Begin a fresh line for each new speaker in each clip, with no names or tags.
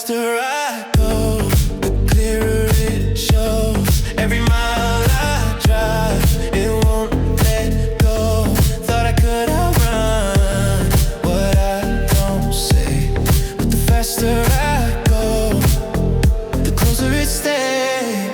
faster I go, the clearer it shows. Every mile I drive, it won't let go. Thought I could outrun what I don't say, but the faster I go, the closer it stays.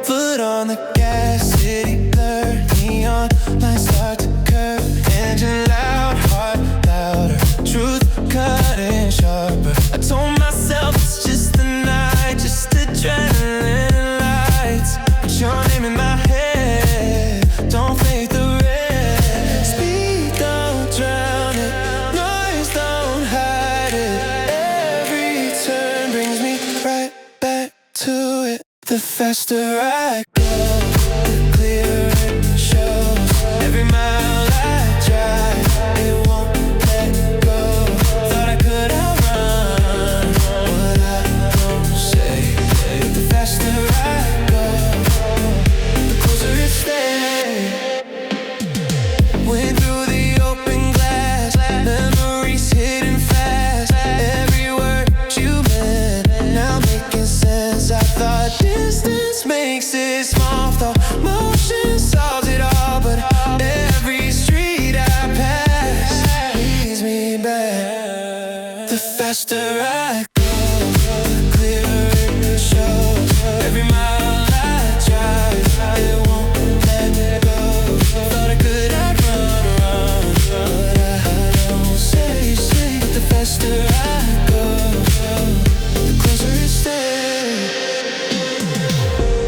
Foot on the gas, city blur, neon lights start to curve. Engine loud, heart louder, truth cutting sharper. I told myself it's just the night, just adrenaline and lights. Put your name in my head, don't fake the rest. Speed don't drown it, noise don't hide it. Every turn brings me right back to it. The faster I go, the clearer it shows. Every mile I drive, it won't let go. Thought I could outrun what I don't say, but the faster I go, the closer it stays. Went through the open glass, memories hidden fast. Every word you meant now making sense. I thought distance makes it small, thought motion solves it all, but every street I pass leads me back. The faster I go, the clearer it shows. Every mile I drive, it won't let go. Thought I could outrun what I don't say, but the faster I go, the closer it stays.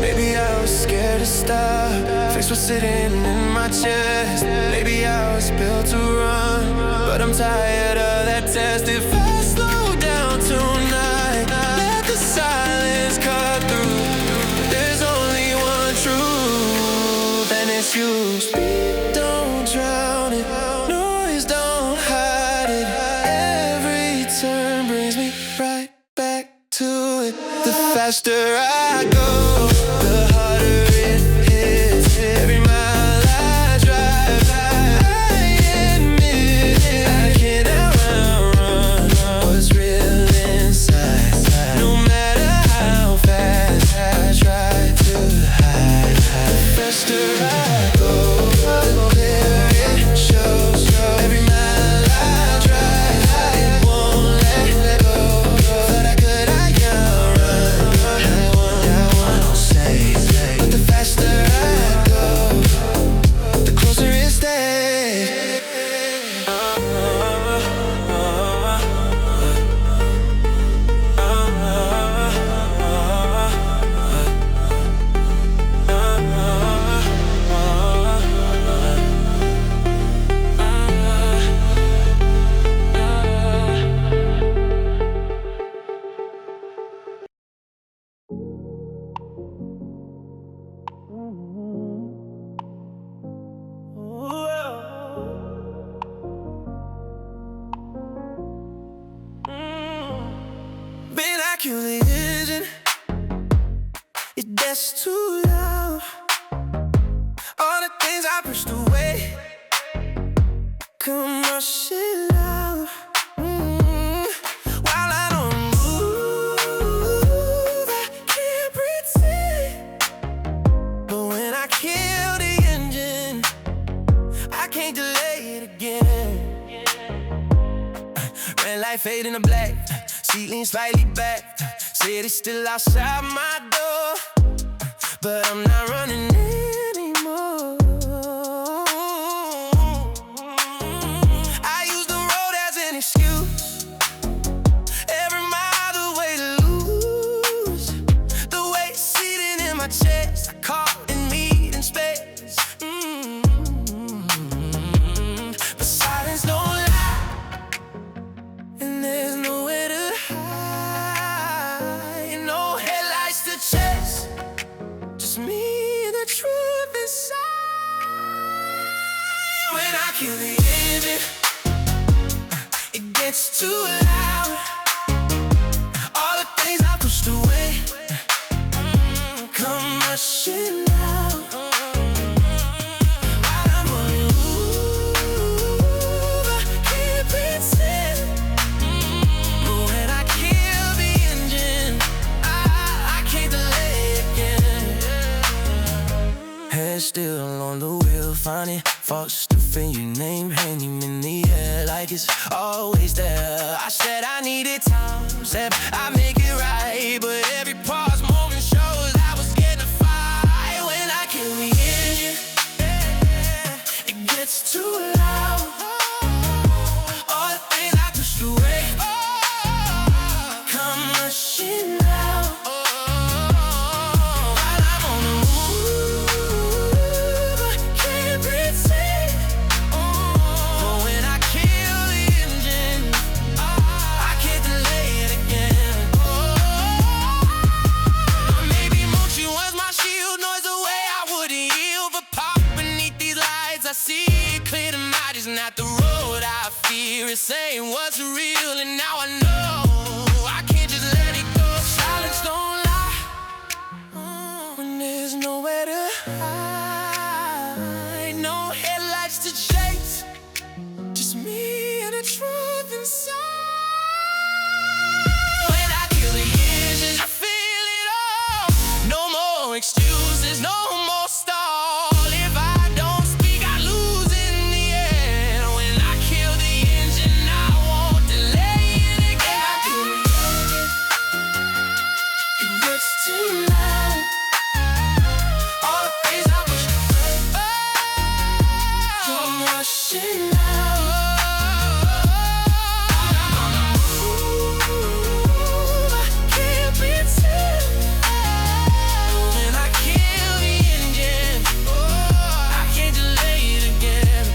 Maybe I was scared to stop, face was sitting in my chest. Maybe I was built to run, but I'm tired of that test. If I slow down tonight, let the silence cut through. There's only one truth, and it's you. Speed don't drown it, noise don't hide it. Every turn brings me right back to it. The faster I go, the harder it hits. Every mile I drive, I admit it. I can't outrun what's real inside. No matter how fast I try to hide, the faster I go, the clearer it shows. Every mile I drive, it won't let go. Thought I could outrun I won't say, but the faster I go, the closer it stays. Recalculating, it gets too loud. All the things I pushed away come rushing out. While I don't move, I can't pretend. But when I kill the engine, I can't delay it again. Red light fading to black, seat lean slightly back. City still outside my door, but I'm not running anymore. I use the road as an excuse. Every mile the way to lose. The weight sitting in my chest, I caught in meeting space. But silence don't lie, and there's nowhere to hide. No headlights to chase, just me and the truth inside. When I kill the engine, it gets too loud. All the things I pushed away come rushing out. While I'm on you, I can't pretend. But when I kill the engine, running. False stuff in your name, hanging in the air like it's always there. I said I needed time, said I make it right, but every pause moment shows I was getting a fight. When I kill the engine, it gets too loud. All the things I pushed away come rushing out. While I'm on the move, I can't pretend. But when I kill the engine, I can't delay it again. Maybe motion was my shield, noise away I wouldn't yield. But pop beneath these lights, I see it clear to mind. It's not the road I fear, it's saying what's real. And now I know I can't just let it go. Silence don't lie when there's nowhere to hide. No headlights to chase, just me and the truth inside. When I kill the engines, I feel it all. No more excuses, no more stall. If I don't speak, I lose in the end. When I kill the engine, I won't delay it again. I kill the engine, it gets too loud. All the things I wish come rushing out. I can't pretend. When I kill the engine, I can't delay it again.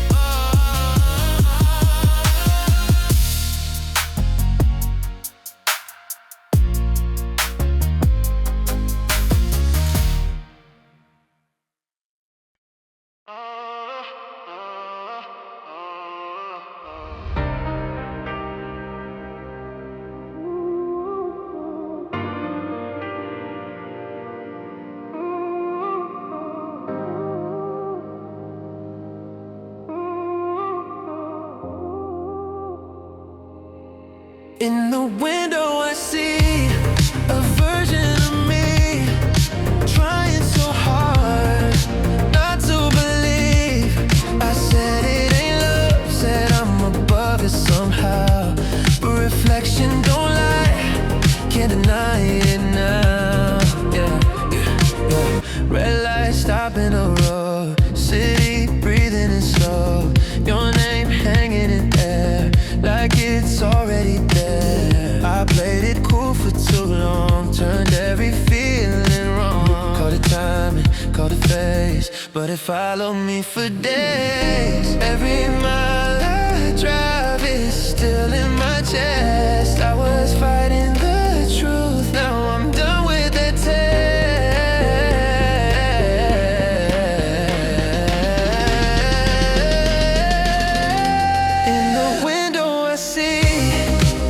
In the window I see a version of me, trying so hard not to believe. I said it ain't love, said I'm above it somehow. But reflection don't lie, can't deny it now. Yeah. Red light stop in the road, city breathing in slow. Your name hanging in air like it's already there. I played it cool for too long, turned every feeling wrong. Called it timing, called it phase, but it followed me for days. Every mile I drive is still in my chest. I was fighting the truth, now I'm done with the test. In the window I see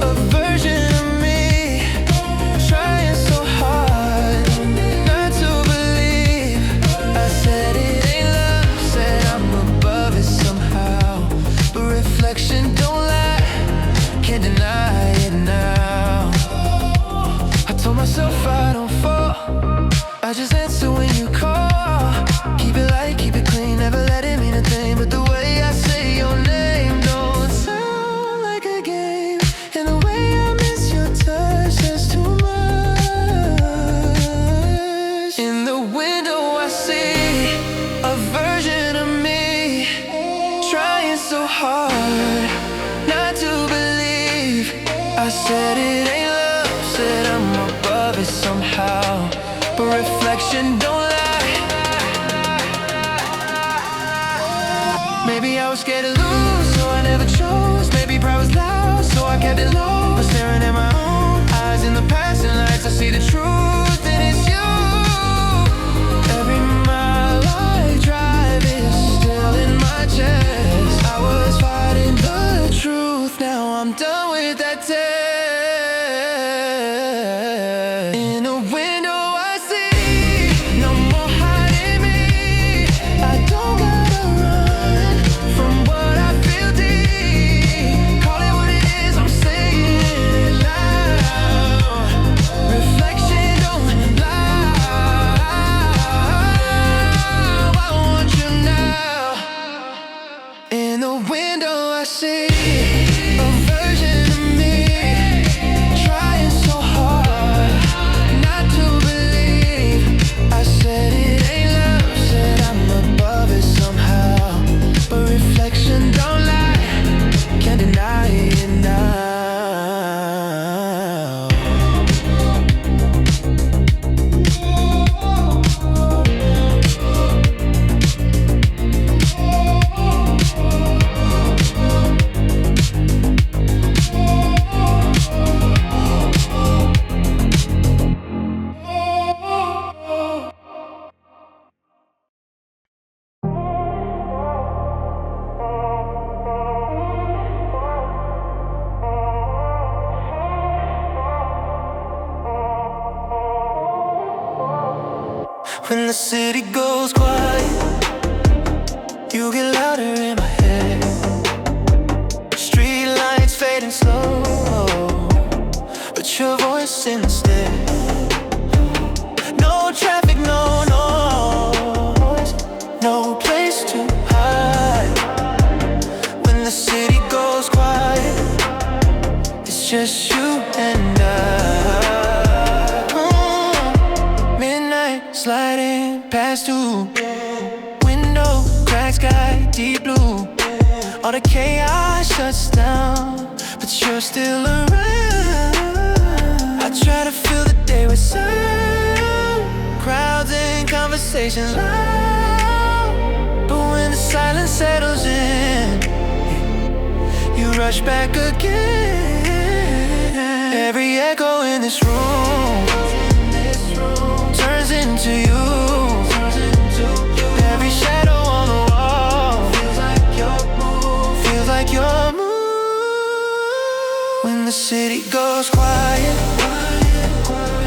a version of me, trying so hard not to believe. I said it ain't love, said I'm above it somehow. But reflection don't lie, can't deny it now. I told myself I don't fall, I just answer when you call. Keep it light, keep it clean, never let it mean a thing. But the way I say your name don't sound like a game, and the way I miss your touch says too much. In the window I see a version of me, trying so hard not to believe. I said it ain't love, said I'm above it somehow. But reflection don't lie. Maybe I was scared to lose, so I never chose. Maybe pride was loud, so I kept it low. But staring at my own eyes in the passing lights, I see the truth, and it's you. Every mile I drive is still in my chest. I was fighting the truth, now I'm done with that test. In a window I see no more hiding me. I don't gotta run from what I feel deep. Call it what it is, I'm saying it loud. Reflection don't window I see a version of me, trying so hard not to believe. I said it ain't love, said I'm above it somehow, but reflection don't lie, can't deny it now. When the city goes quiet, you get louder in my head. Street lights fading slow, but your voice instead. No traffic, no noise, no place to hide. When the city goes quiet, it's just you and I. Sliding past two window crack, sky deep blue. All the chaos shuts down, but you're still around. I try to fill the day with sound, crowds and conversations loud, but when the silence settles in, you rush back again. Every echo in this room turns into you. Every shadow on the wall feels like your move, feels like your move. When the city goes quiet,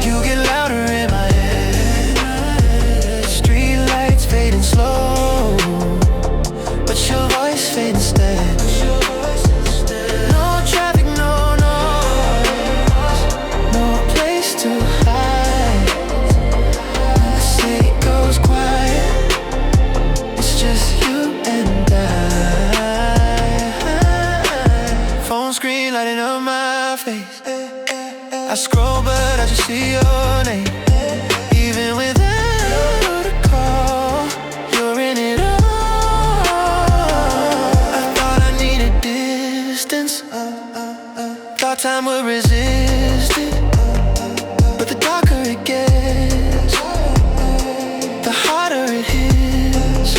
you get louder in my head. Street lights fading slow, but your voice fades instead. No traffic, no noise, no place to hide. Screen lighting up my face. I scroll but I just see your name. Even without a call, you're in it all. I thought I needed distance, thought time would resist it, but the darker it gets, the harder it hits.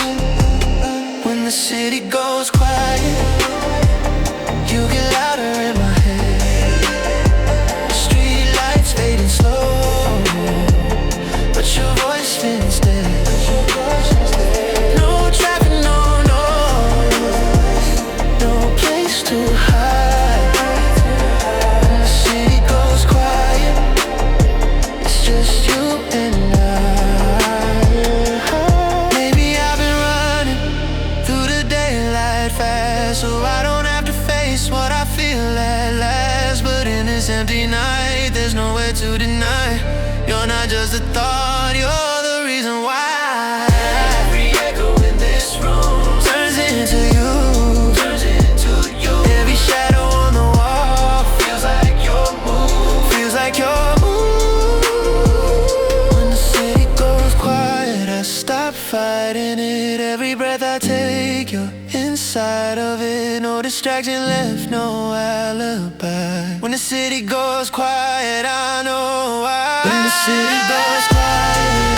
When the city goes quiet, you get louder in my head. Street lights fading slow, but your voice fades dead. No traffic, no noise, no place to hide. When the city goes quiet, it's just you and I. Maybe I've been running through the daylight fast, so I don't what I feel at last. But in this empty night, there's nowhere to deny, you're not just a thought, you're the reason why. Every echo in this room turns into you, turns into you. Every shadow on the wall feels like your move, feels like your move. When the city goes quiet, I stop fighting it. Every breath I take, you're inside of it. No distraction left, no alibi. When the city goes quiet, I know why. When the city goes quiet,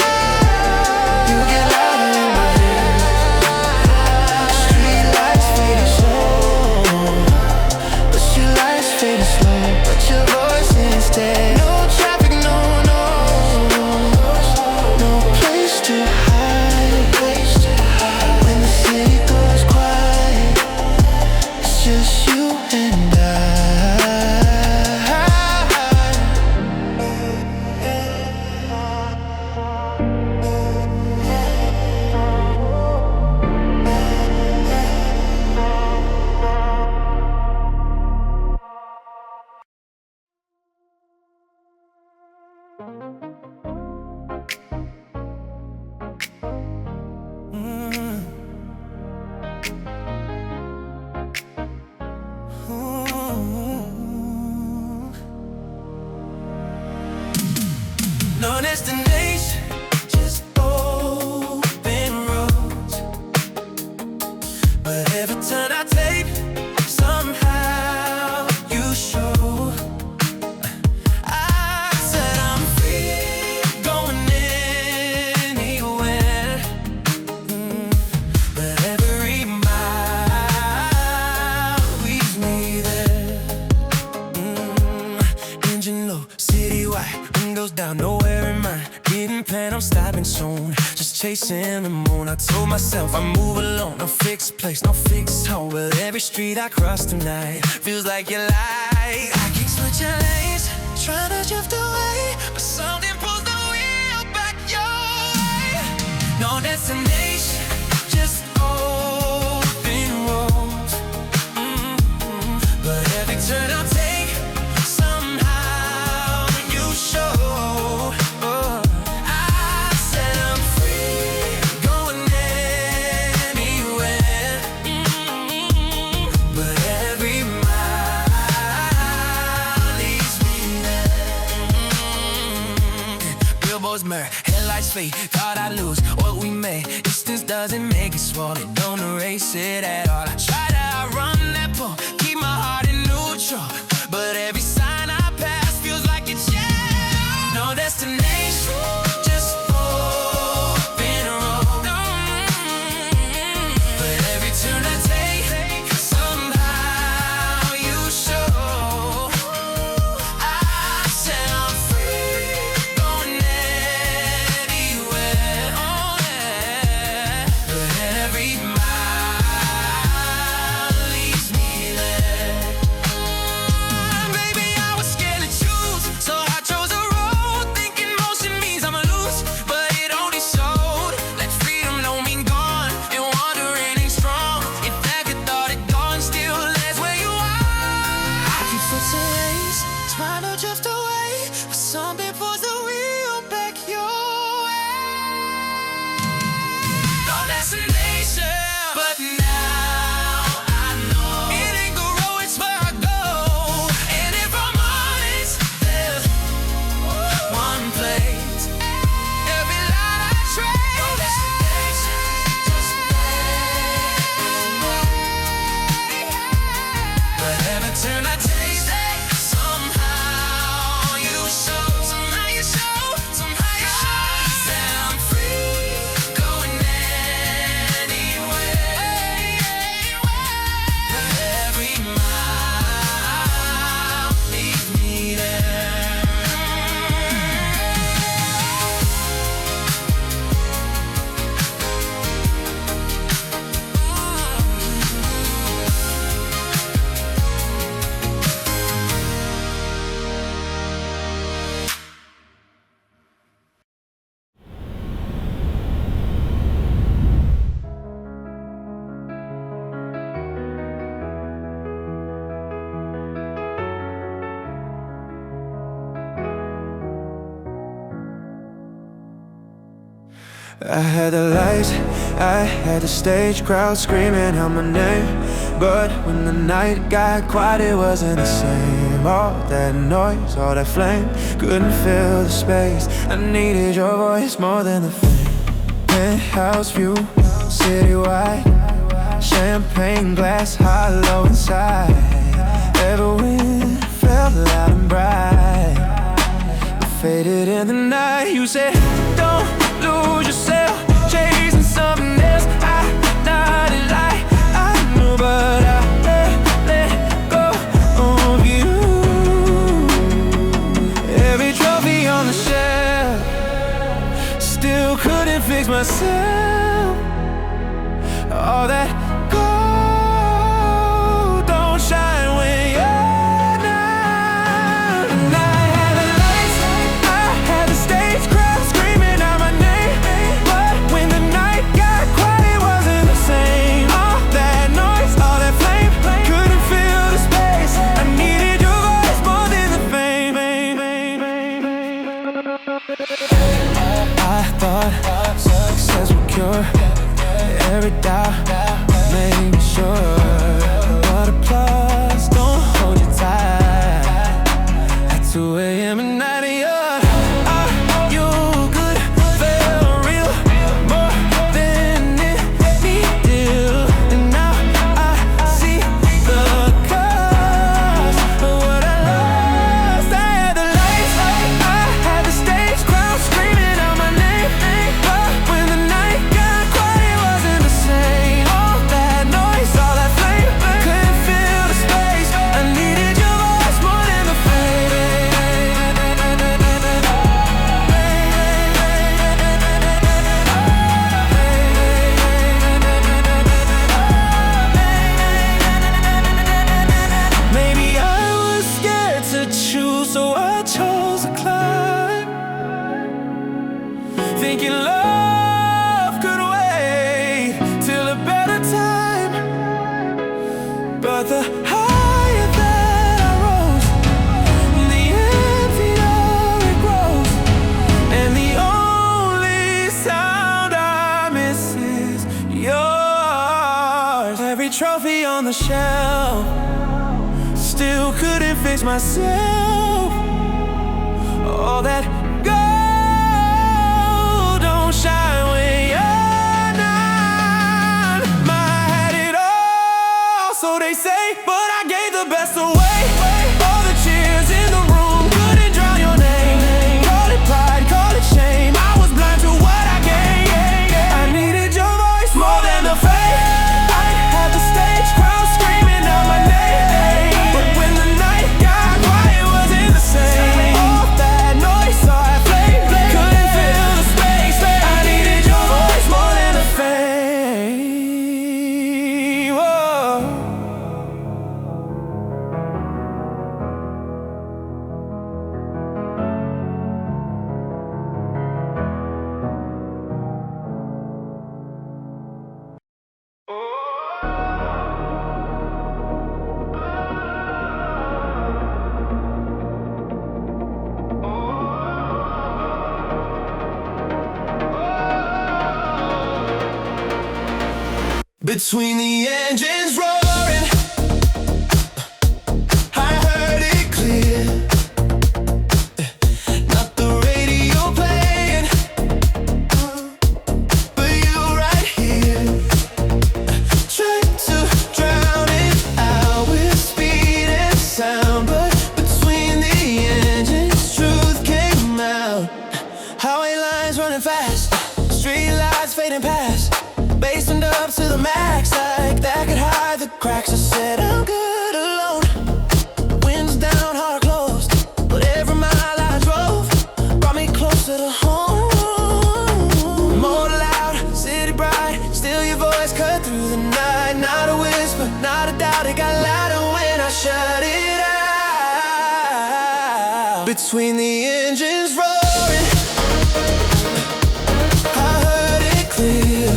you get louder in my head. Street lights fading slow, but your lights fading slow, but your voice instead. No traffic, no noise, no place to hide. When the city goes quiet, it's just you and I. destination, just open roads. But every turn I take, somehow you show. I said I'm free, going anywhere. But every mile leads me there. Engine low, citywide, windows down, nowhere in mind. Didn't plan on stopping soon, just chasing the moon. I told myself I move alone, no fixed place, no fixed home. But every street I cross tonight feels like you lied. I keep switching lanes, trying to drift away, but something pulls the wheel back your way. No destination, just open roads. But every turn I take, somehow you show. I said I'm free, going anywhere. But every mile leads me there. Billboards blur, headlights fade, thought I'd lose what we made. Distance doesn't make it swallow, it don't erase it at all. I try to outrun that pull, keep my heart in neutral, but every sign I pass feels like it's no destination, just open road. But every turn I take, somehow you show. I said I'm free, going anywhere. Oh yeah. But every mile leads me there. Baby, I was scared to choose, so I chose a road, thinking motion means I'ma lose, but it only showed that freedom don't mean gone, and wandering ain't strong. If ever thought it gone, still that's where you are. I keep switching lanes, trying to drift away, but something pulls the wheel back your way. No destination, but now I know it ain't the road, it's where I go. And if I'm honest, there's one place, every line I trade. No destination, just but every turn I take, somehow you show. Somehow you show, somehow you show. Said I'm free, going anywhere. But every mile leads me there.
I had the lights, I had the stage crowd screaming out my name. But when the night got quiet, it wasn't the same. All that noise, all that flame, couldn't fill the space. I needed your voice more than the fame. Penthouse view, citywide, champagne glass hollow inside. Every wind felt loud and bright, but faded in the night. You said, don't lose yourself, chasing something else. I nodded like I knew, but I let go of you. Every trophy on the shelf, still couldn't fix myself. All that gold don't shine when you're not. And I had the lights, I had the stage crowd screaming But the higher that I rose, the emptier it grows. And the only sound I miss is yours. Every trophy on the shelf still couldn't fix myself. All that gold don't shine when you're not. Might had it all, so they say, but I gave the best away. All the cheers in the room couldn't drown your name. Call it pride, call it shame, I was blind to what I gained. I needed your voice more than the fame. I had the stage crowd screaming out my name, but when the night got quiet, it wasn't the same. All that noise, saw that flame, couldn't fill the space. I needed your voice more than the fame. Whoa. Between the engines roaring, I heard it clear. Not the radio playing, but you right here. Tried to drown it out with speed and sound, but between the engines, truth came out. Highway lines running fast, street lights fading past. Bass turned up to the max, like that could hide the cracks. I said I'm good alone. Winds down, heart closed, but every mile I drove brought me closer to home. More loud, city bright, still your voice cut through the night. Not a whisper, not a doubt, it got louder when I shut it out. Between the engines roaring, I heard it clear.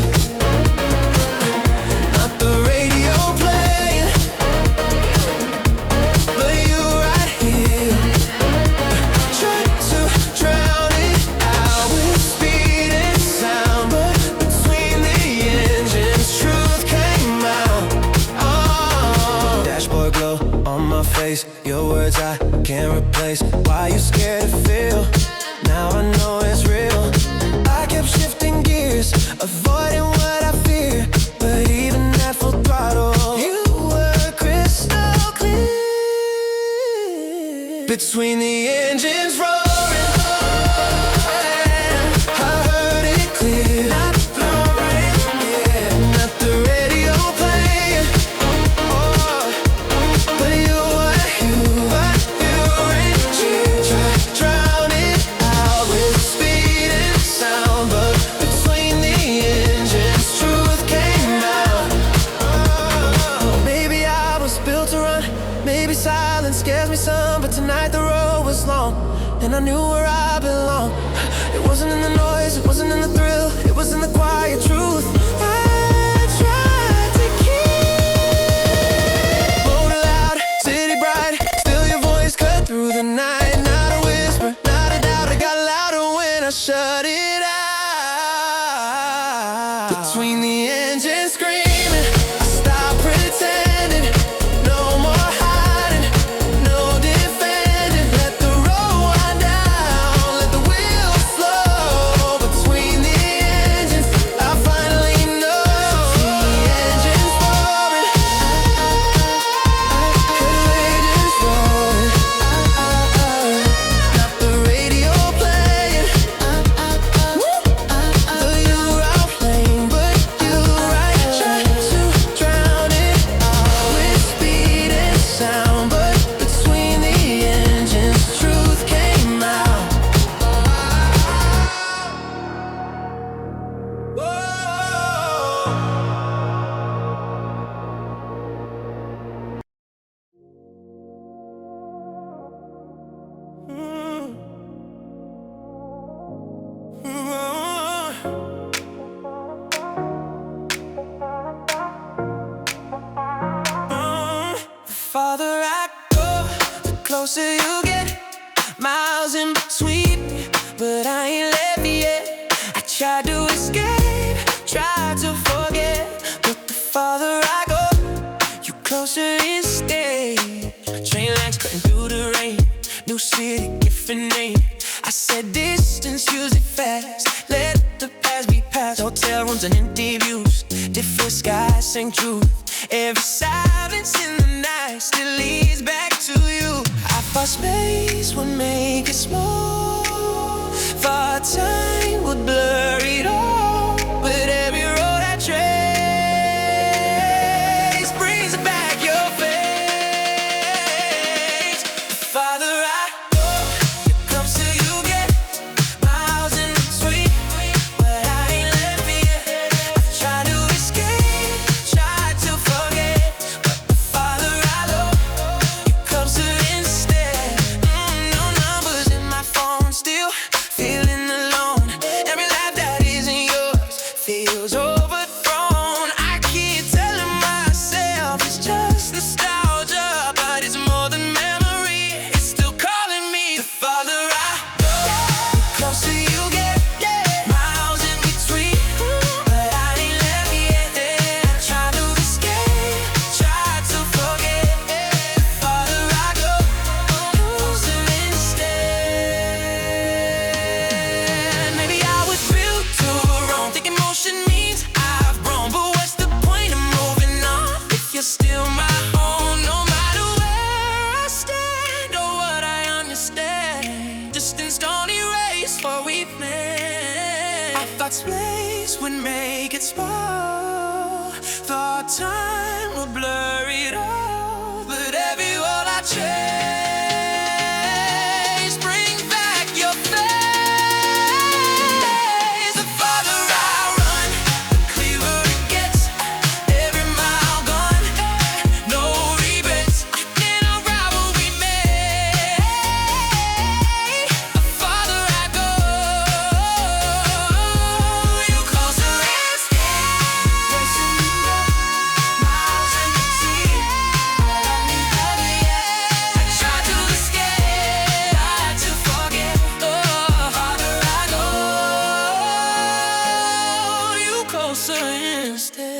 Your words I can't replace. Why you scared to feel? Now I know it's real. I kept shifting gears, avoiding what I fear, but even at full throttle, you were crystal clear. Between the engines roaring, I heard it clear. Not the radio, not the radio playing, but you drown it out with speed and sound. But between the engines, truth came out. Maybe I was built to run, maybe silence scares me some, but tonight the road was long, and I knew where I belong. It wasn't in the noise, it wasn't in the thrill, it was in the quiet truth. I tried to keep motor loud, city bright, still your voice cut through the night. Not a whisper, not a doubt, it got louder when I shut it out. Between the engines screaming, I stopped pretending. No more hiding, no defending. Let the road wind down, let the wheels slow. Between the engines, I finally
closer you get, miles in between, but I ain't left yet. I tried to escape, tried to forget, but the farther I go, you closer instead. Train lights cutting through the rain, new city, different name. I said distance, use it fast, let the past be past. Hotel rooms and empty views, different skies, same truth. Every silence in the night still leads back to you. I thought space would make it small, thought time would blur it all, but every road I trace brings back your face. The farther I go, the closer you get, miles in between, but I ain't left yet. I try to escape, try to forget, but the farther I go, you closer instead. No numbers in my phone, still feeling alone. Every life that isn't yours feels overthrown. I keep telling myself it's just nostalgia, but it's more than memory. It's still calling me. The farther I go, the closer you get, miles in between, but I ain't left yet. I try to escape, try to forget. The farther I go, closer instead. Maybe I was built to roam, thinking motion means I've grown, but what's the point of moving on if you're still my own? No matter where I stand or what I understand, distance don't erase what we've made. I thought space would make it small, thought time would blur it all, but every wall I chase brings back your face. The farther I run, the clearer it gets. Every mile gone, no regrets. I can't unravel what we made. The farther I go, you closer instead. Miles in between, but I ain't left yet. I try to escape, try to forget. The farther I go, you closer instead.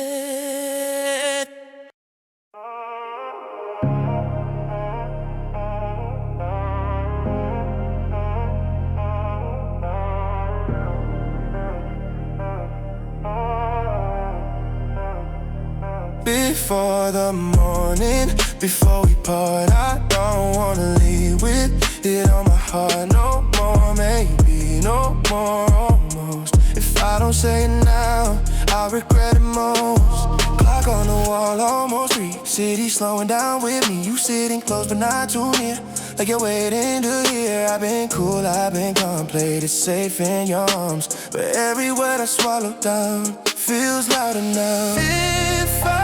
Before the morning, before we part, I don't wanna leave with it on my heart no more. Maybe no more, almost. If I don't say it now, I'll regret it most. Clock on the wall, almost 3. City slowing down with me. You sitting close but not too near, like you're waiting to hear. I've been cool, I've been calm, played it safe in your arms, but every word I swallow down feels louder now. If I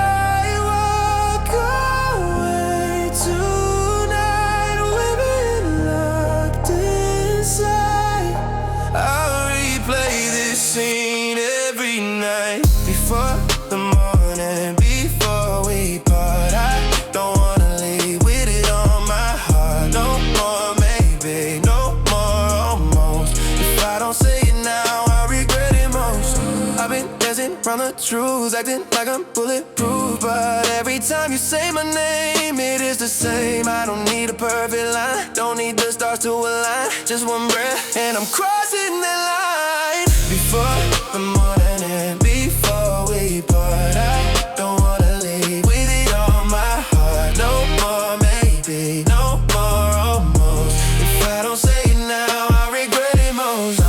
walk away tonight, we've been locked inside. I'll replay this scene every night. Before the morning, before we part, I don't wanna leave with it on my heart no more. Maybe no more, almost. If I don't say it now, I regret it most. I've been dancing from the truth, acting like I'm bulletproof, but every time you say my name, it is the same. I don't need a perfect line, don't need the stars to align. Just one breath and I'm crossing that line. Before the morning and before we part, I don't wanna leave with it on my heart no more. Maybe no more, almost. If I don't say it now, I regret it most.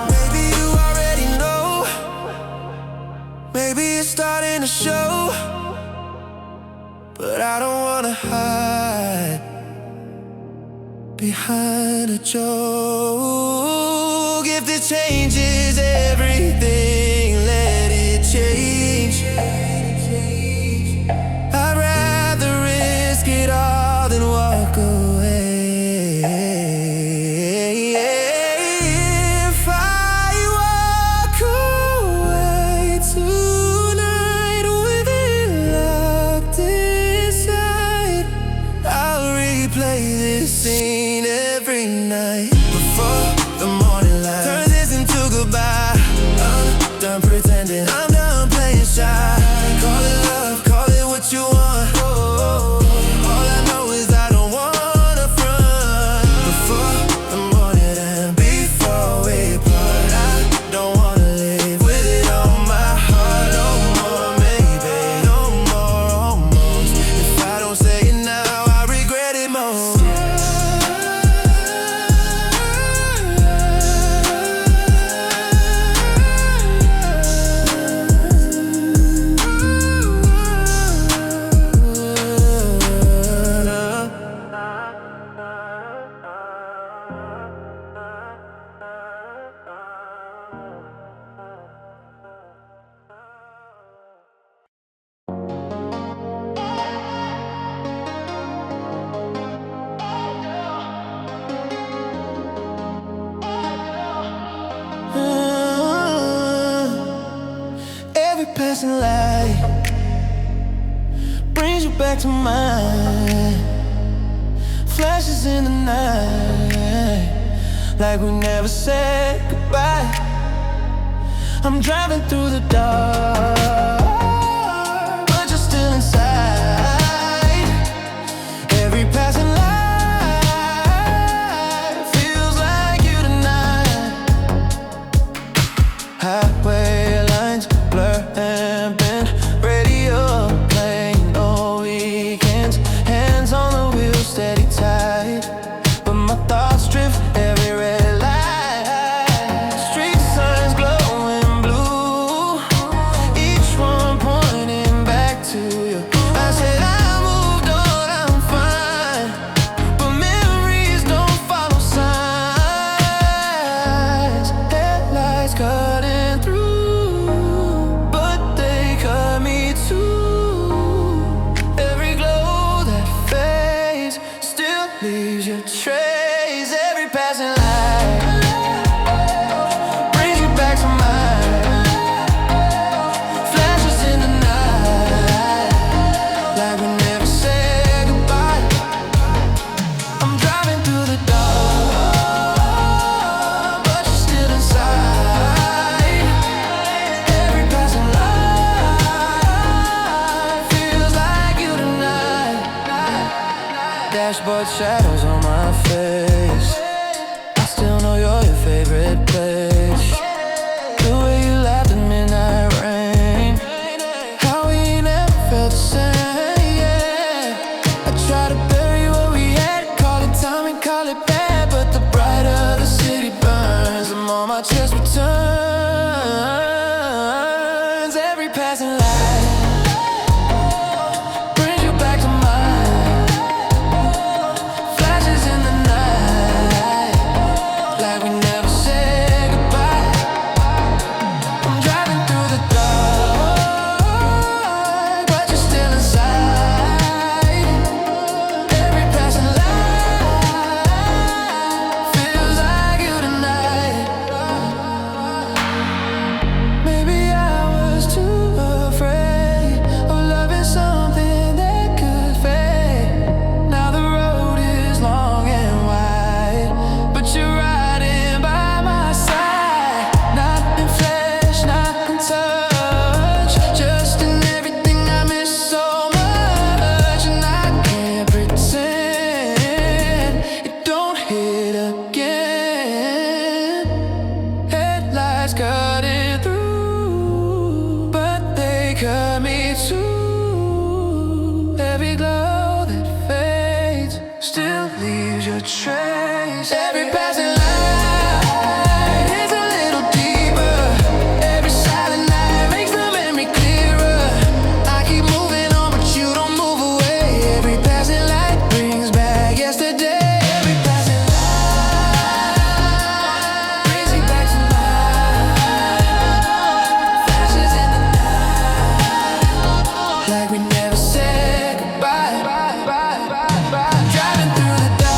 Maybe you already know, maybe it's starting to show, but I don't wanna hide behind a joke. If this changes everything, let it change. I'd rather risk it all than walk away.
this scene every night before the morning light turns this into goodbye. I'm done pretending, I'm done playing shy. Call it love, call it what you want. All I know is I don't wanna front before the morning and before we part. I don't wanna live with it on my heart no more, maybe no more almost. If I don't say it now, I regret it most. Every passing light brings you back to mine. Flashes in the night, like we never said goodbye. I'm driving through the dark, but you're still inside. Every passing light feels like you tonight. Highway lines blur and bend, radio playing no weekends. Hands on the wheel, steady tight, but my thoughts drift every red light. Street signs glowing blue, each one pointing back to you. I said I moved on, I'm fine, but memories don't follow signs. Headlights cutting through, but they cut me too. Every glow that fades still leaves your trace. Every passing light brings you back to mine. Flashes in the night, like we never said goodbye. I'm driving through the dark, but you're still inside. Every passing light feels like you tonight. Dashboard shadows on my face, I still know you're your favorite place. The way you laughed at midnight rain, how we never felt the same, yeah. I try to bury what we had, call it time and call it bad, but the brighter the city burns, the more my chest returns. Every passing light brings you back to mine. Flashes in the night, like we never said goodbye. I'm driving through the dark, but you're still inside. Every passing light feels like you tonight. Maybe I was too afraid of loving something that could fade. Now the road is long and wide, but you're riding by my side. Not in flesh, not in touch, just in everything I miss so much. And I can't pretend it don't hit again. Headlights cutting through, but they cut me too. Every glow that fades still leaves your trace. Every passing light hits a little deeper. Every silent night makes the memory clearer. I keep moving on, but you don't move away. Every passing light brings back yesterday. Every passing light brings me back to mine. Flashes in the night, like we never said goodbye. Driving through the dark,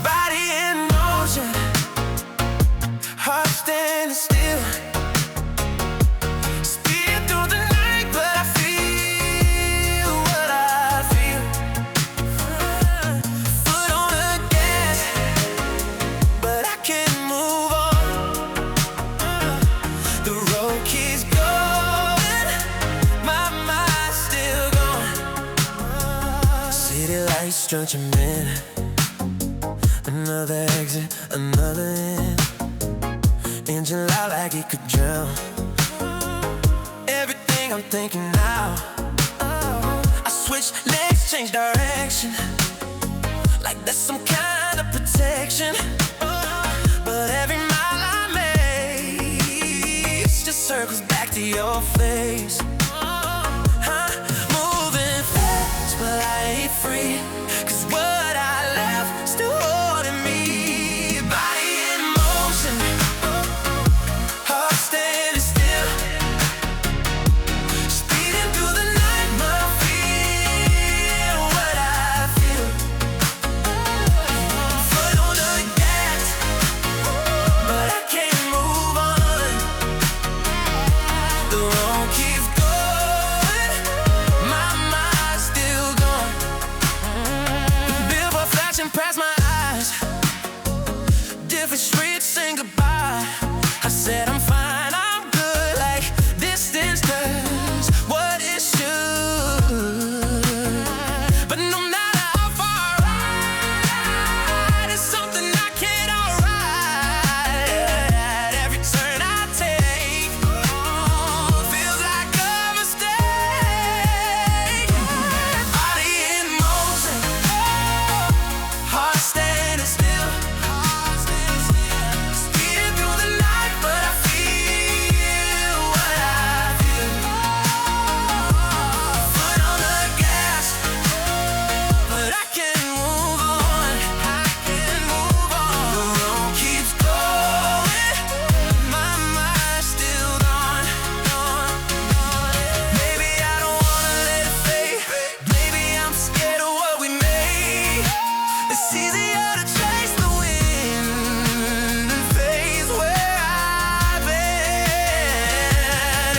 Body in motion, heart standing still, speeding through the night, but I feel what I feel. Foot on the gas, but I can't move on. The road keeps going, my mind's still gone. City lights stretching in, another exit, another in. Engine loud like it could drown everything I'm thinking now. I switch legs, change direction, like that's some kind of protection. But every mile I make just circles back to your face. Moving fast, but I ain't free, 'cause what I left still holding me. Body in motion, heart standing still, speeding through the night, but I feel what I feel. Foot on the gas, but I can't move on. The road keeps going, my mind's still gone. Billboard flashing past my eyes, different streets saying goodbye. I said I'm fine, I'm good, like distance does what it should. But no matter how far I ride, it's something I can't outride. Every turn I take feels like a mistake. Body in motion, heart standing still, speeding through the night, but I feel what I feel. Foot on the gas, but I can't move on. I can't move on. The road keeps going, my mind's still gone. Maybe I don't wanna let it fade. Maybe I'm scared of what we made. It's easier to chase the wind than face where I've been.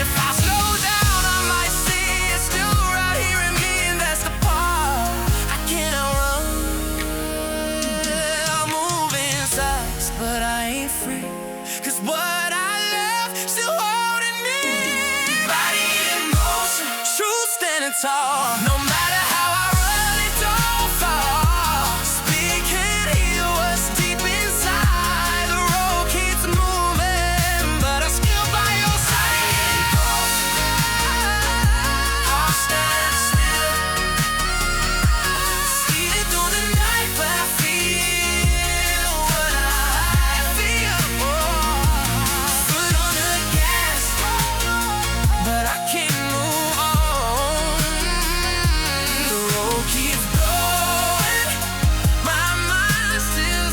If I slow down, I might see it's still right here in me, and that's the part I can't outrun. I'm moving fast, but I ain't free, 'cause what I left still holding me. Body in motion, truth standing tall. No matter how I run, it don't fall. Speed can't heal what's deep inside. The road keeps moving, but I'm still by your side. I'll stand still, speeding through the night, but I feel what I feel. Foot on the gas, but I can't move on. The road keeps going, my mind's still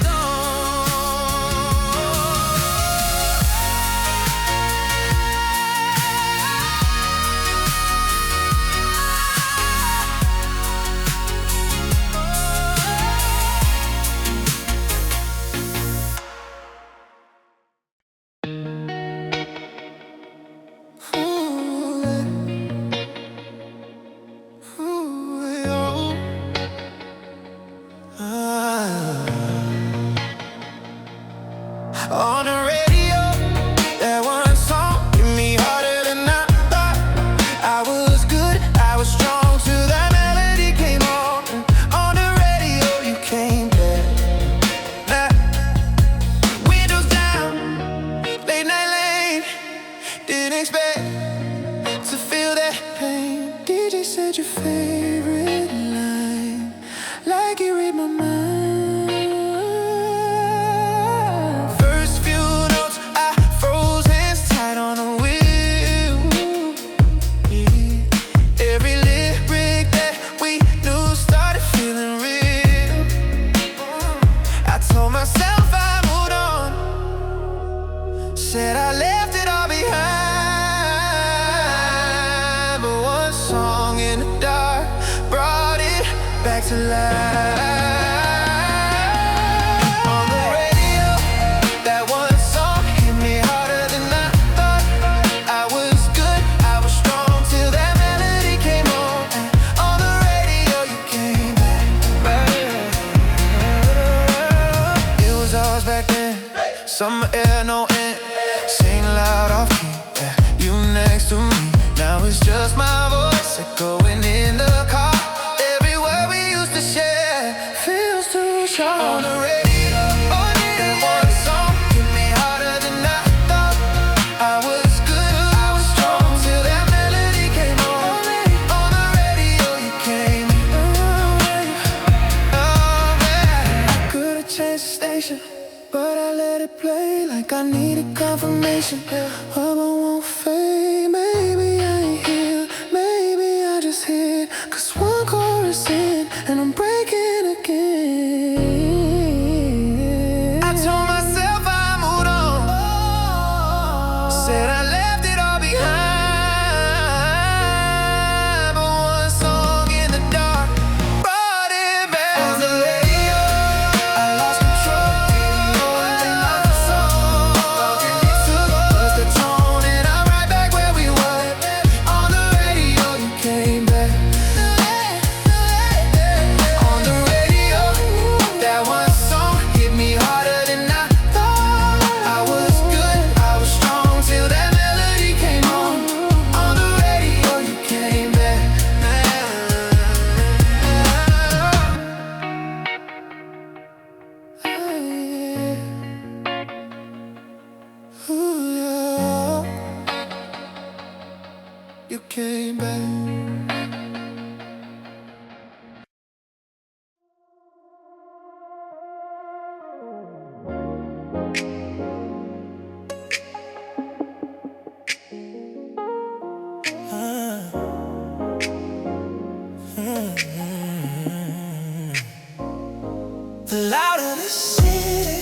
on the radio, that one song hit me harder than I thought. I was good, I was strong, till that melody came on. On the radio, you came back. Windows down, late night lane, didn't expect to feel that pain. DJ said your favorite line, like you read my mind. First few
Said I left it all behind, but one song in the dark brought it back to life. On the radio, that one song hit me harder than I thought. I was good, I was strong till that melody came on. On the radio, you came back. It was ours back then, summer air, no end. Sing loud off key, yeah. You next to me, now it's just my voice echoing in the car. Every word we used to share feels too sharp. On the radio, that one song hit me harder than I thought. I was good, I was strong till that melody came on. On the radio, you came in. Oh man, I could've changed the station, but I let it play like I needed confirmation. Hope I won't fade. Maybe I ain't here, maybe I just hit. Cause one chorus in and I'm breaking again. I told myself I moved on, said I left it all behind, but one song in the dark brought it back. On the radio, I lost control. You came back. The louder the city,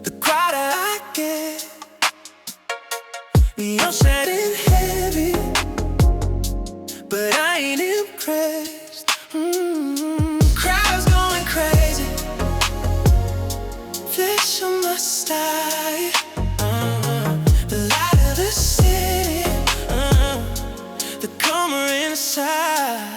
the quieter I get. I'm shining heavy, but I ain't impressed. Crowds going crazy, flesh on my style. The light of the city, the calmer inside.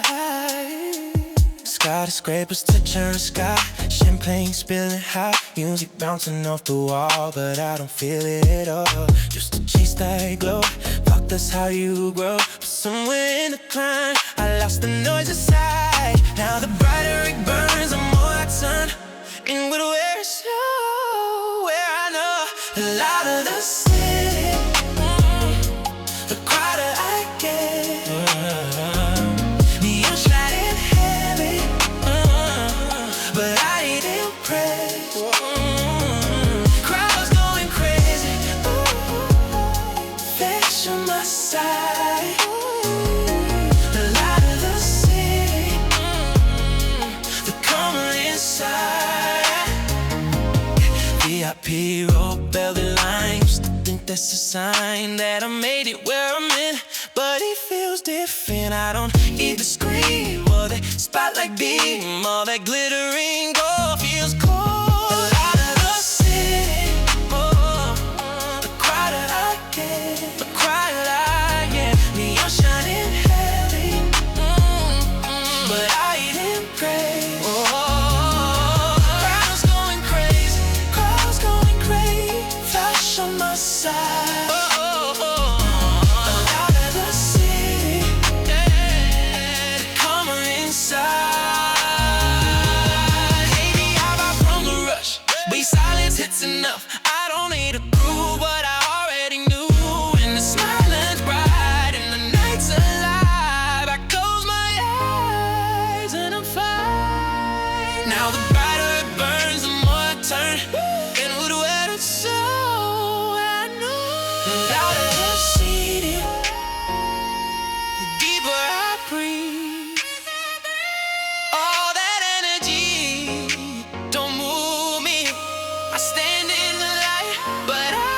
Skyscrapers touching the sky, champagne spilling hot, music bouncing off the wall, but I don't feel it at all. Just to chase that glow, fuck, that's how you grow. But somewhere in the climb, I lost the noise aside. Now the brighter it burns, the more I turn inward where it's slow, where I know the louder the city, the quieter I get. I'm shining heavy, but I ain't impressed. Crowds going crazy, flesh on my side. The light of the city, the calmer inside. VIP road, velvet line. Used to think that's a sign that I made it where I'm in, but it feels different. I don't either scream or that spotlight beam, all that glittering gold feels cold. The light of the city, the quieter I get, the quieter I get. Neon shining heavy, but I ain't impressed. Crowds going crazy, flash on my side. It's enough, I don't need a prove what I already knew. And the smiling's bright and the night's alive. I close my eyes and I'm fine. Now the brighter it burns, the more I turn inward where it's so I know. The louder the city, the deeper I breathe. All that energy don't move me. I stand in the light, but I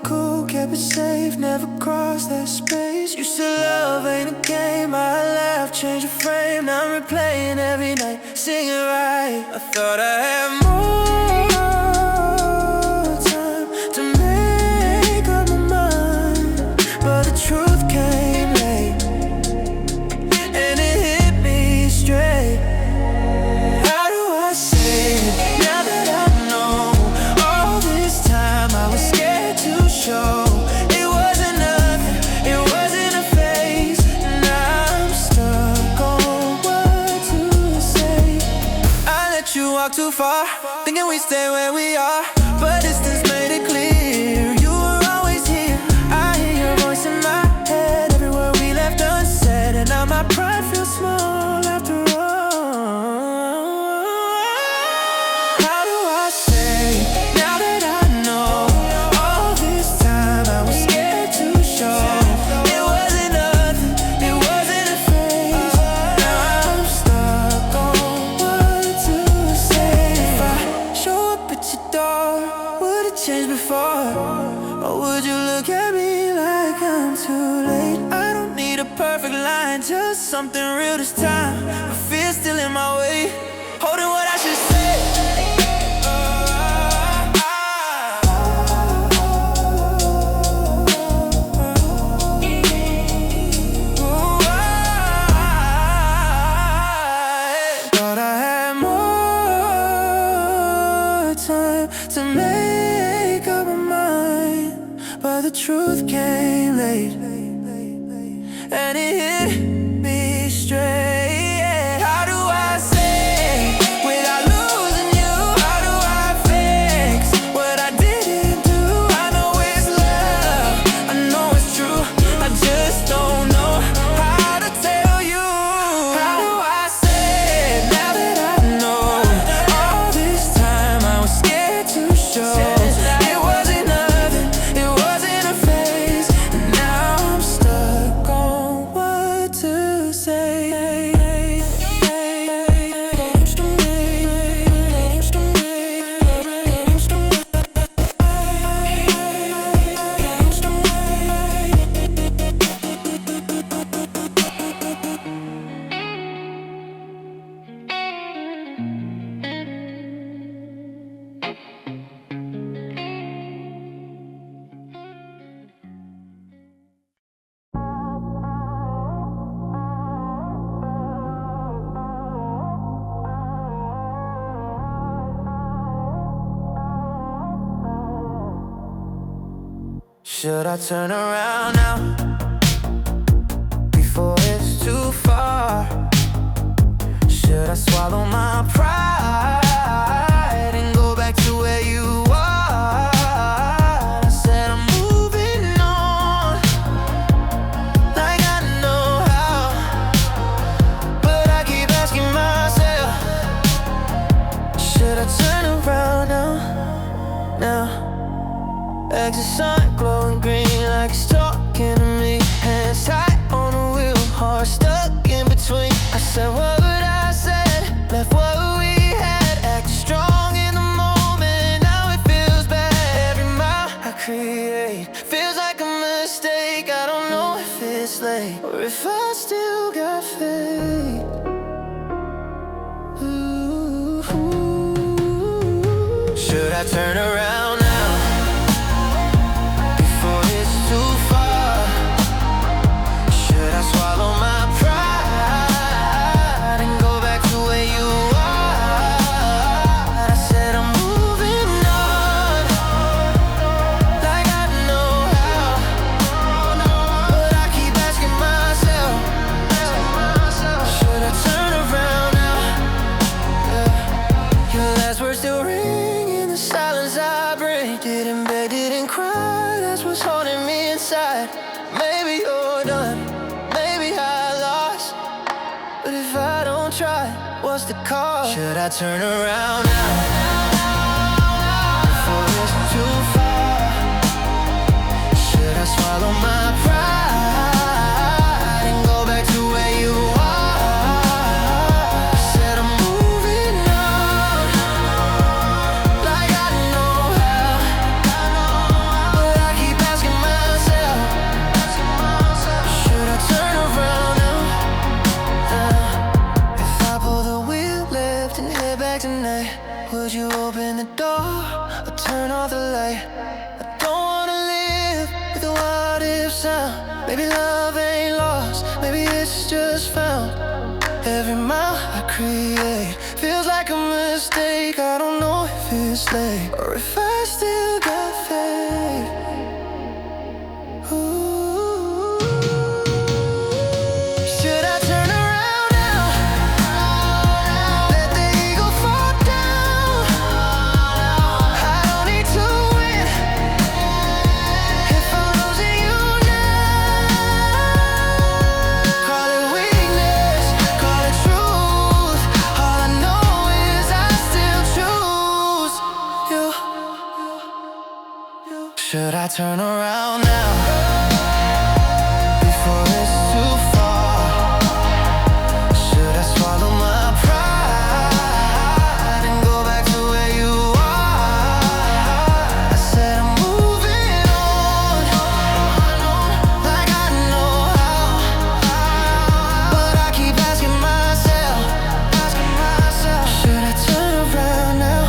cool, kept it safe, never crossed that space. Used to love ain't a game, I laughed, changed the frame. Now I'm replaying every night, singing right. I thought I had more time to make up my mind, but the truth came late, and it hit me straight. How do I say it now that I know? All this time I was scared to show. It wasn't nothing, it wasn't a phase. Now I'm stuck on what to say. I let you walk too far, thinking we stay where we are, but distance made it clear you were always here. I hear your voice in my head, every word we left unsaid, and now my pride feels small after all. How do I say now that I know? All this time I was scared to show. It wasn't nothing, it wasn't a phase. Now I'm stuck on what to say. If I show up at your door, would it change before? Or would you look at me like I'm too late? I don't need a perfect line, just something real this time. But fear still in my way, holding what I should say. Thought I had more time to make up my mind, but the truth came late, and it hit me straight. How do I say without losing you? How do I fix what I didn't do? I know it's love, I know it's true, I just don't know how to tell you. How do I say now that I know? All this time I was scared to show. It wasn't nothing, it wasn't a phase. Now I'm stuck on what to say. Should I turn around now before it's too far? Should I swallow my pride and go back to where you are? I said I'm moving on like I know how, but I keep asking myself, should I turn around now? Exit sign glowing green like it's talking to me. Hands tight on the wheel, heart stuck in between. I said what I said, left what we had, acting strong in the moment. Now it feels bad. Every mile I create feels like a mistake. I don't know if it's late or if I still got faith. Should I turn around now before it's too far? Should I swallow my pride and go back to where you are? I said I'm moving on like I know how, but I keep asking myself, should I turn around now? Your last words still ring in the silence I break. Didn't beg, didn't cry, that's what's holding me inside. Maybe you're done, maybe I lost, but if I don't try, what's the cost? Should I turn around now before it's too far? Should I swallow my pride and go back to where you are? I said I'm moving on like I know how, but I keep
Maybe love ain't lost, maybe it's just found. Every mile I create feels like a mistake. I don't know if it's late or if I still got faith. Ooh. Should I turn around now? Let the eagle fall down. I don't need to win if I'm losing you now. Call it weakness, call it truth. All I know is I still choose you. Should I turn around now before it's too far? Should I swallow my pride and go back to where you are? I said I'm moving on, like I know how, but I keep asking myself, should I turn around now?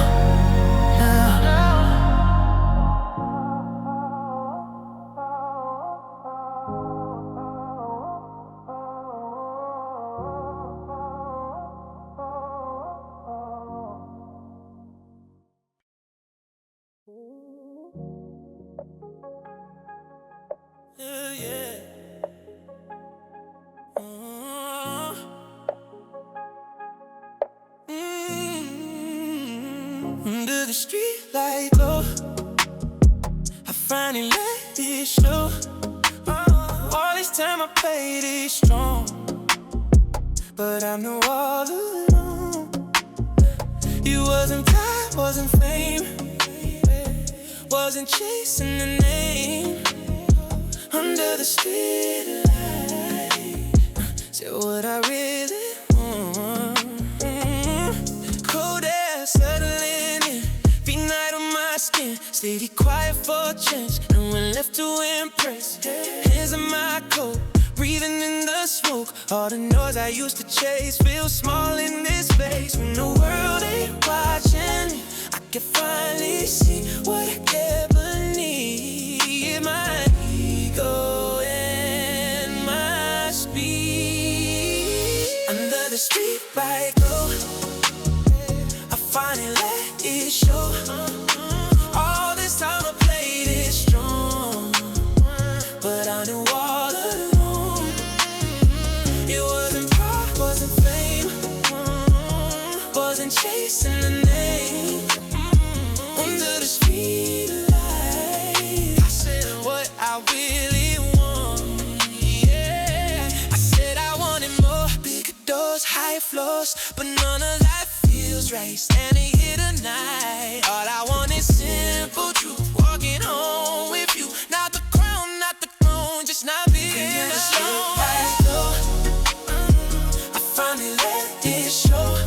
Yeah. Under the street light glow, I finally let it show. All this time I played it strong, but I knew all along it wasn't time, wasn't fame, wasn't chasing the name. Under the street light, said what I really want. Cold air settling in, feet night on my skin. Steady quiet for a change, no one left to impress. Hands in my coat, breathing in the smoke. All the noise I used to chase feels small in this space. When the world ain't watching me, I can finally see what I ever need. My ego and my speed. Under the street light glow, I finally let it show. All this time I played it strong, but I knew all along it wasn't pride, wasn't fame, wasn't chasing the name. Under the street light, I said what I really want. Yeah, I said I wanted more, bigger doors, higher floors, but none of that feels right. Standing here tonight, all I want is simple truth. Walking home with you, not the crown, not the throne, just not being alone. I finally let it show.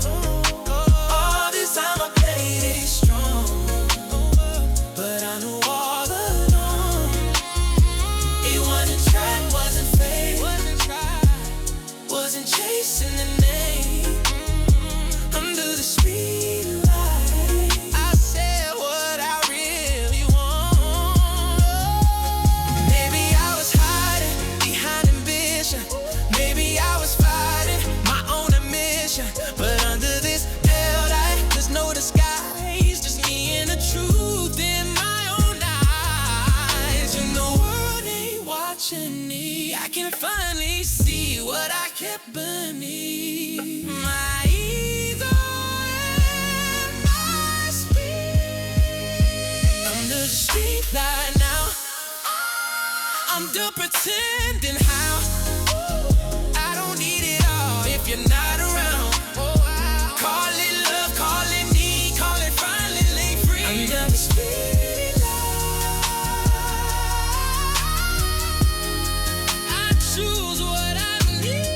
All this time I played it strong, but I knew all along it wasn't tried, wasn't fake, wasn't chasing the name. Under the street light, I said what I really want. Maybe I was hiding behind ambition, maybe I was fighting my own admission, but under this held there's no disguise, just me and the truth in my own eyes. You know world ain't watching me, I can finally see what I kept beneath. My ego and my speed. Under the street light now, I'm done pretending how I don't need it all if you're not around. Call it love, call it need, call it finally lay free. Under the street light, I choose what I need.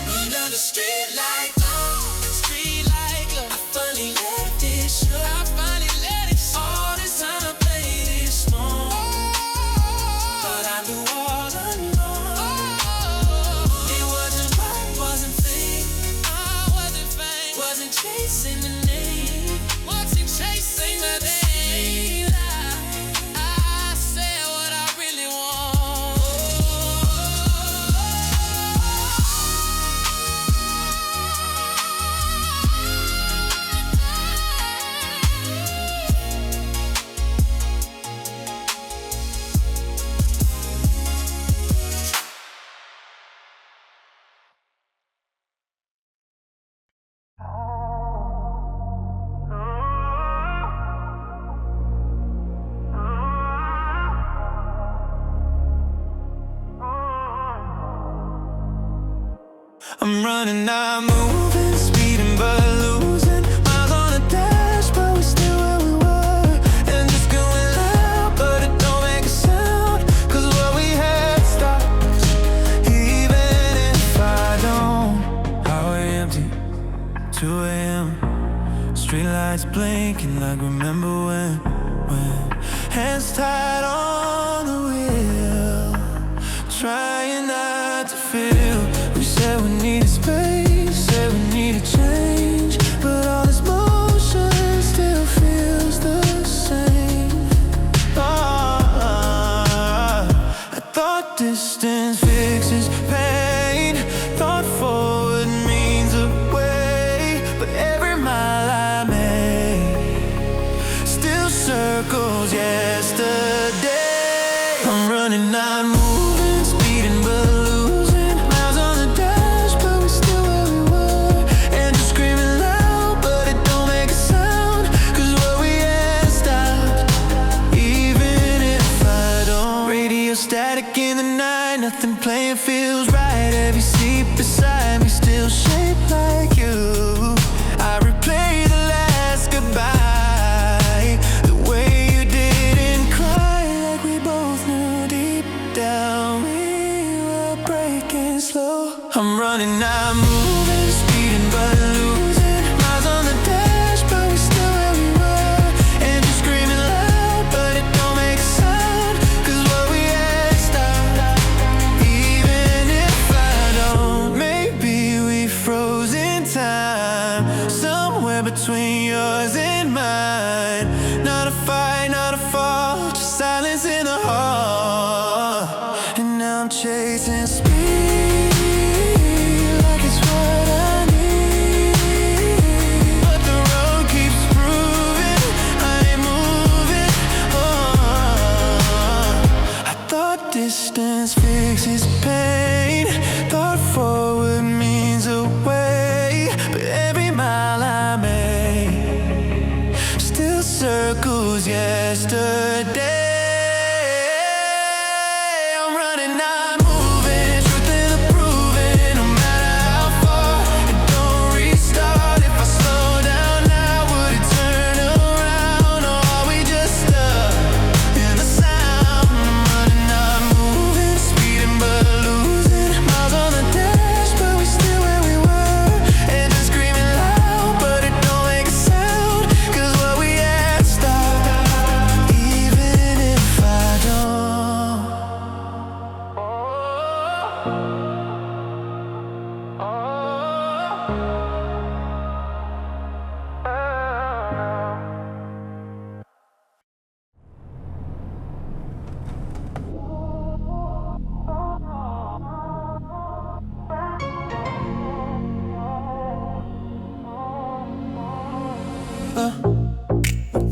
Under the street light, I finally let it show. I finally let it show. All this time I played it
I'm running, not moving, speeding but losing miles on the dash, but we're still where we were. And just going loud, but it don't make a sound, 'cause what we had stops. Even if I don't. Highway empty, 2 a.m. Streetlights blinking like remember when hands tied on the wheel, trying not to feel. We said we needed space, said we needed change, but all this motion still feels the same. I thought distance fixes pain, thought forward means a way, but every mile I made still circles yesterday. I'm running, not moving, speeding but losing miles on the dash, but we're still where we were. And just screaming loud, but it don't make a sound, 'cause what we had stopped. Even if I don't. Radio static in the night, nothing playing feels right. Every seat beside me still shaped like you. I replay the last goodbye, the way you didn't cry, like we both knew deep down we were breaking slow. I'm running, not moving, speeding but losing miles on the dash, but we're still where we were. And just screaming loud, but it don't make a sound, 'cause what we had stopped. Even if I don't. Maybe we froze in time, somewhere between yours and mine. Not a fight, not a fall, just silence in the hall. And now I'm chasing speed like it's what I need, but the road keeps proving I ain't moving. I thought distance fixes pain, thought forward means a way, but every mile I made still circles yesterday. I'm running, not moving, truth in the proving. No matter how far, it don't restart. If I slow down now, would it turn around, or are we just stuck in the sound? I'm running, not moving, speeding but losing miles on the dash, but we're still where we were. And just screaming loud, but it don't make a sound, 'cause what we had stopped. Even if I don't.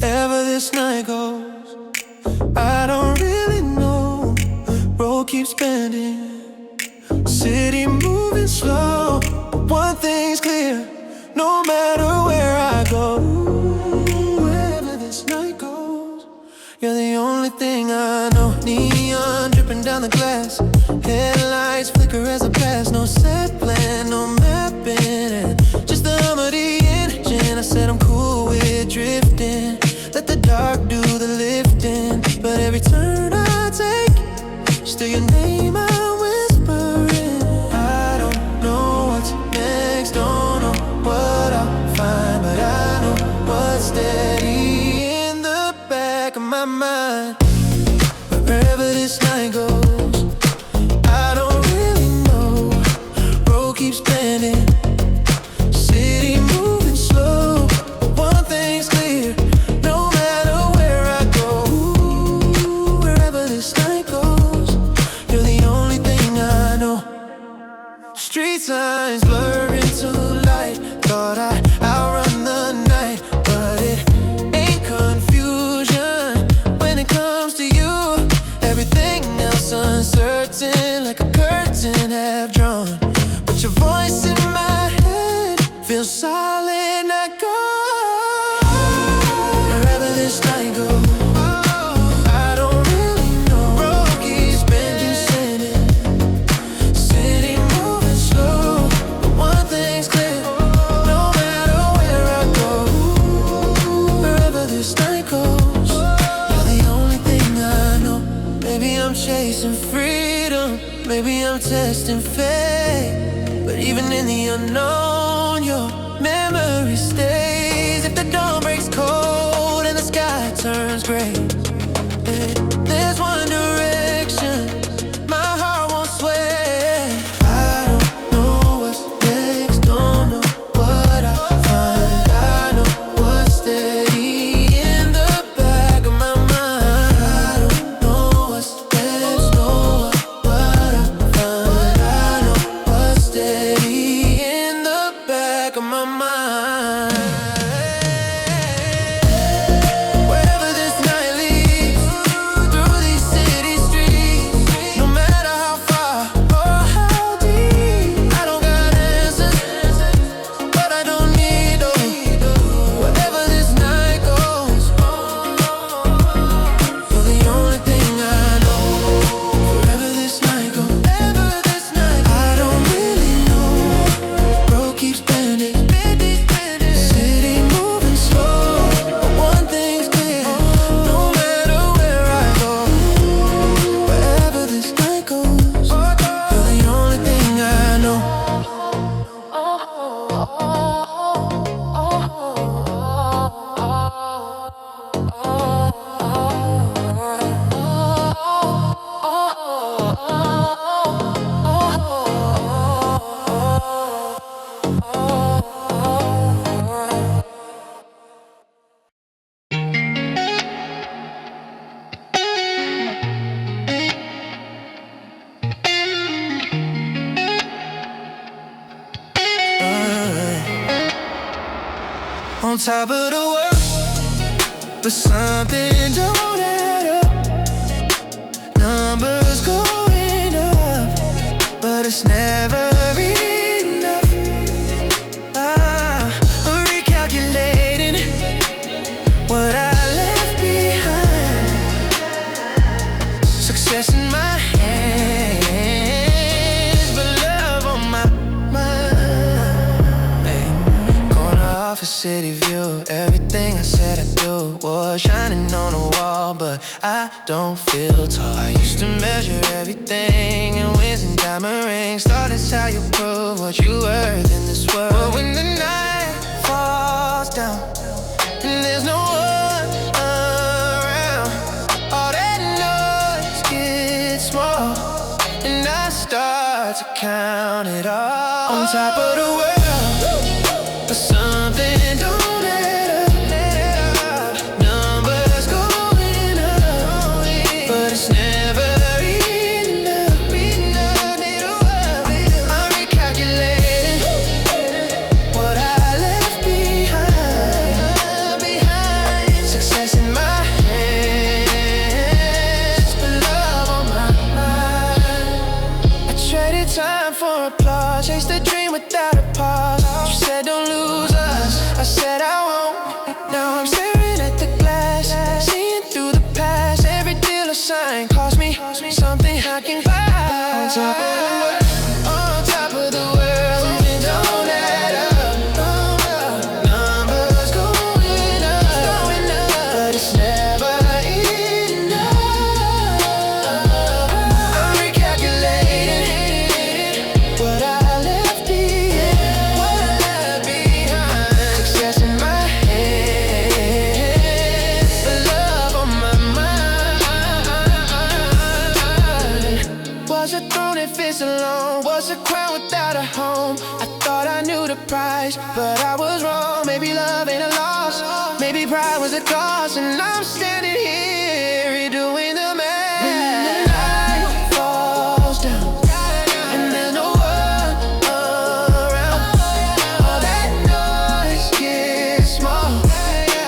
Wherever this night goes, I don't really know. Road keeps bending, city moving slow, but one thing's clear, no matter where I go. Wherever this night goes, you're the only thing I know. Neon dripping down the glass, headlights flicker as I pass. No set plan, no mapping, and just the hum of the engine. I said I'm cool with drifting, let the dark do the lifting. But every turn I take, still your name I'm whispering. I don't know what's next, don't know what I'll find, but I know what's steady in the back of my mind. Wherever this night goes, I don't really know. Road keeps bending, city moving slow, but one thing's clear, no matter where I go. Wherever this night goes, you're the only thing I know. Street signs blur into light, thought I'd outrun the night, but it ain't confusion when it comes to you. Everything else
chasing freedom. Maybe I'm testing fate, but even in the unknown, your memory stays. If the dawn breaks cold and the sky turns gray, there's one direction my heart won't sway. I don't know what's next, don't know what I'll find. I know what's steady in the back of my mind. I don't know what's next, know what I'll find. I know what's steady in the back of my mind. Wherever this night leads, through these city streets, no matter how far or how deep, I don't got answers, but I don't need those. Wherever this night goes, you're the only thing I know. Wherever this night goes, I don't really know. Road keeps bending, city moving slow, but one thing's clear, no matter where I go, wherever this night goes, you're the only thing I know. On top of the world, but something don't add up. Numbers going up, but it's never enough. I'm recalculating what I left behind. Success in my hands, but love on my mind. Hey. Corner office, city view. Everything I said I do was shining on the wall, but I don't feel tall. I used to measure everything in wins and diamond rings. Thought it's how you prove what you worth in this world. But when the night falls down and there's no one around, all that noise gets small, and I start to count it all. On top of the world, but something don't add up. Numbers going up, but it's never enough. I'm recalculating what I left behind. Success in my hands, but love on my mind. I traded time for applause, chased a dream without a pause. You said don't lose us, I said I won't. Now I'm staring at the glass, seeing through the past. Every deal I sign cost me something I can buy. On top of the world, on top of the world, something don't add up. Numbers going up, but it's never enough. I'm recalculating what I left behind. Success in my hands, but love on my mind. Was a throne if it's alone? Was a crown without a home? I thought I knew the price, but I was wrong. Maybe love ain't a loss, maybe pride was a cost, and I'm standing here redoing the math. When the night falls down and there's no one around, all that noise gets small,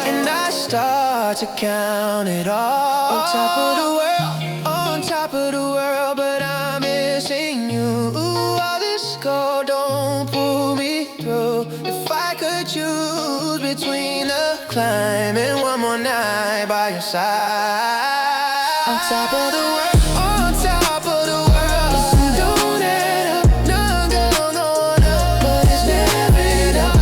and I start to count it all. On top of the world, on top of the world, but I'm missing you. All this gold don't pull me through. If I could choose between the climb and one more night by your side. On top of the world, on top of the world, listen, don't add up, none going up, but it's never enough.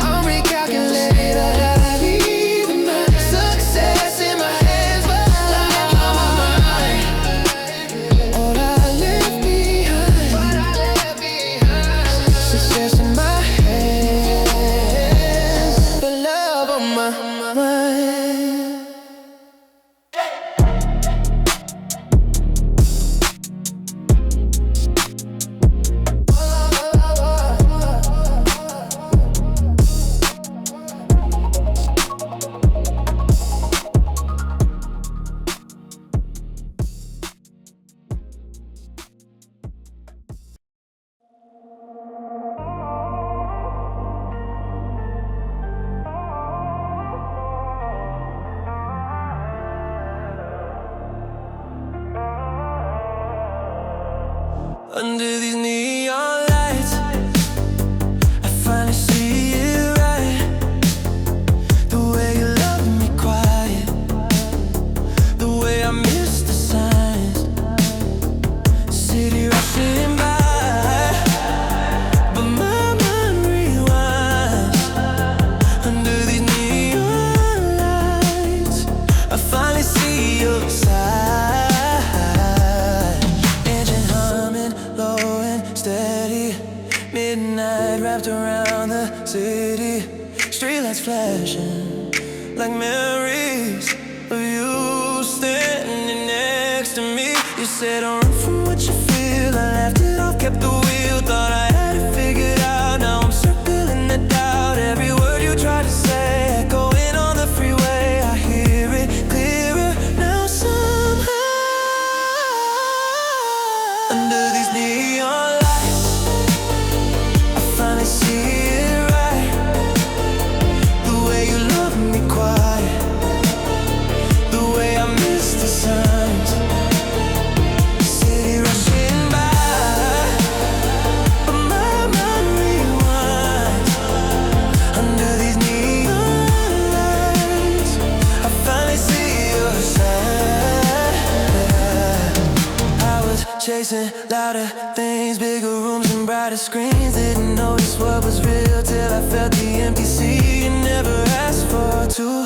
I'm recalculating what I leave behind. Success in my hands, but love on my mind. All Under these neon lights, I finally see it right. The way you love me quiet, the way I miss the signs. City rushing by, but my mind rewinds. Under these neon lights, I finally see your side. Engine humming, low and steady. Midnight wrapped around the city. Streetlights flashing like memories of you standing next to me. You said don't run from what you feel. I laughed it off, kept the wheel. Thought I had it figured out. Now I'm circling the doubt. Every word you tried to say, echoing on the freeway. I hear it clearer now somehow. Under these neon lights, I finally see it right. The way you love me quiet, the way I miss the signs. City rushing by, but my mind rewinds. Under these neon lights, I finally see your side. I was chasing louder things, bigger rooms and brighter screens. Didn't notice what was real till I felt the empty sea. You never asked for too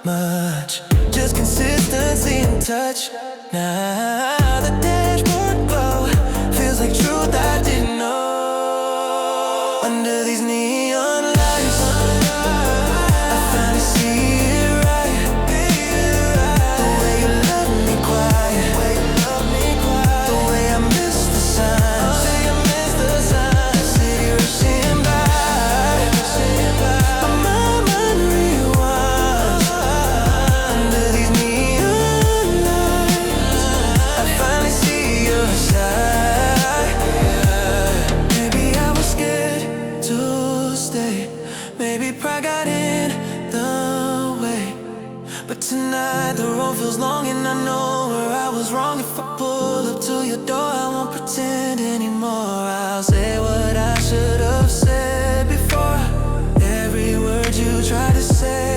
much, just consistency and touch. Now the dashboard glow feels like truth I didn't know. Under these neon lights, I finally see it right. The way you love me quiet, the way I miss the signs. City rushing by, but my mind rewinds. Under these neon lights, I finally see your side. Maybe I was scared to stay. Maybe pride got in the way. But tonight the road feels long and I know where I was wrong. If I pull up to your door, I won't pretend anymore. I'll say what I should have said before. Every word you try to say